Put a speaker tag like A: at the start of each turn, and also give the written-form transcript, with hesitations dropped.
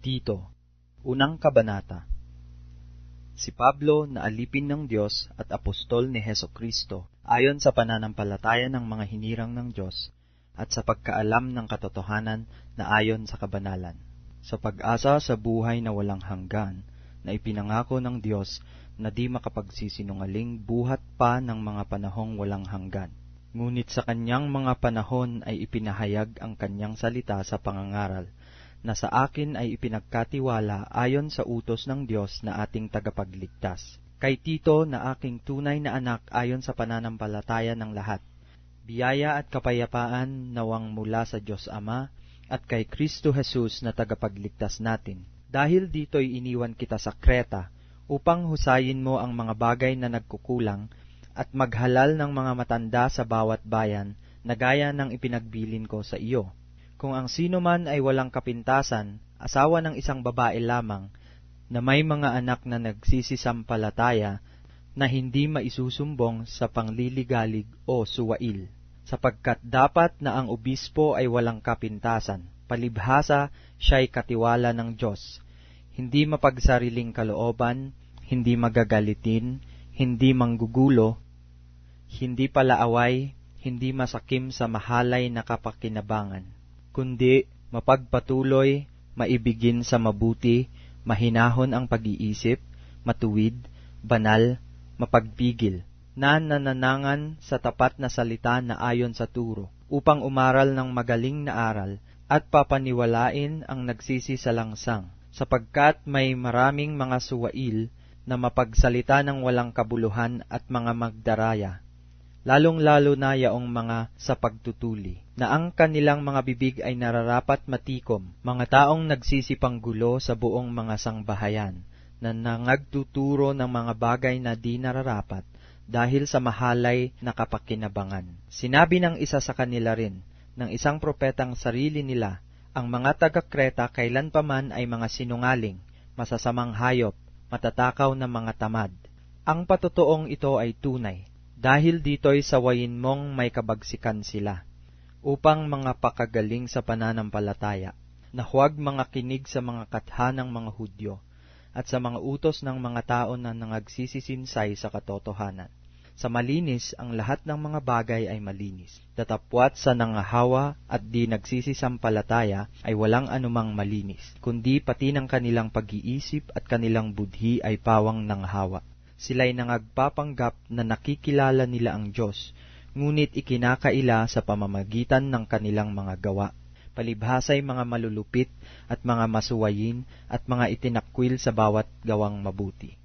A: Tito, unang kabanata. Si Pablo na alipin ng Diyos at apostol ni Hesukristo, ayon sa pananampalataya ng mga hinirang ng Diyos, at sa pagkaalam ng katotohanan na ayon sa kabanalan, sa pag-asa sa buhay na walang hanggan, na ipinangako ng Diyos na di makapagsisinungaling buhat pa ng mga panahong walang hanggan. Ngunit sa kanyang mga panahon ay ipinahayag ang kanyang salita sa pangangaral, na sa akin ay ipinagkatiwala ayon sa utos ng Diyos na ating tagapagligtas. Kay Tito na aking tunay na anak ayon sa pananampalataya ng lahat, biyaya at kapayapaan nawang mula sa Diyos Ama at kay Kristo Jesus na tagapagligtas natin. Dahil dito'y iniwan kita sa Kreta upang husayin mo ang mga bagay na nagkukulang at maghalal ng mga matanda sa bawat bayan na gaya ng ipinagbilin ko sa iyo. Kung ang sino man ay walang kapintasan, asawa ng isang babae lamang, na may mga anak na nagsisisampalataya, na hindi maisusumbong sa pangliligalig o suwail, sapagkat dapat na ang obispo ay walang kapintasan, palibhasa siya'y katiwala ng Diyos, hindi mapagsariling kalooban, hindi magagalitin, hindi manggugulo, hindi palaaway, hindi masakim sa mahalay na kapakinabangan, kundi mapagpatuloy, maibigin sa mabuti, mahinahon ang pag-iisip, matuwid, banal, mapagpigil, na nananangan sa tapat na salita na ayon sa turo, upang umaral ng magaling na aral, at papaniwalain ang nagsisisalangsang, sapagkat may maraming mga suwail na mapagsalita ng walang kabuluhan at mga magdaraya, lalong-lalo na yaong mga sa pagtutuli, na ang kanilang mga bibig ay nararapat matikom, mga taong nagsisipanggulo sa buong mga sangbahayan, na nangagtuturo ng mga bagay na di nararapat, dahil sa mahalay na kapakinabangan. Sinabi ng isa sa kanila rin, ng isang propetang sarili nila, ang mga taga-Kreta kailanpaman ay mga sinungaling, masasamang hayop, matatakaw na mga tamad. Ang patotoong ito ay tunay, dahil dito'y sawayin mong may kabagsikan sila, upang mga pakagaling sa pananampalataya, na huwag mga kinig sa mga katha ng mga Hudyo, at sa mga utos ng mga tao na nangagsisisinsay sa katotohanan. Sa malinis, ang lahat ng mga bagay ay malinis. Tatapwat sa nangahawa at di nagsisisampalataya ay walang anumang malinis, kundi pati ng kanilang pag-iisip at kanilang budhi ay pawang nanghawa. Sila'y nangagpapanggap na nakikilala nila ang Diyos, ngunit ikinakaila sa pamamagitan ng kanilang mga gawa. Palibhasa'y mga malulupit at mga masuwayin at mga itinakwil sa bawat gawang mabuti.